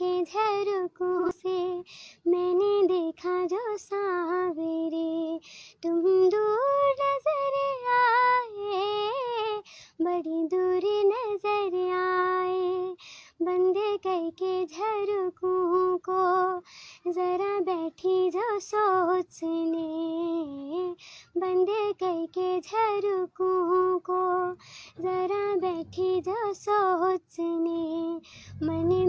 के झरोकों से मैंने देखा जो सांवरे, तुम दूर नजर आए, बड़ी दूर नजर आए। बंद करके झरोकों को जरा बैठी जो सोचने, बंद करके झरोकों को जरा बैठी जो सोचने, मन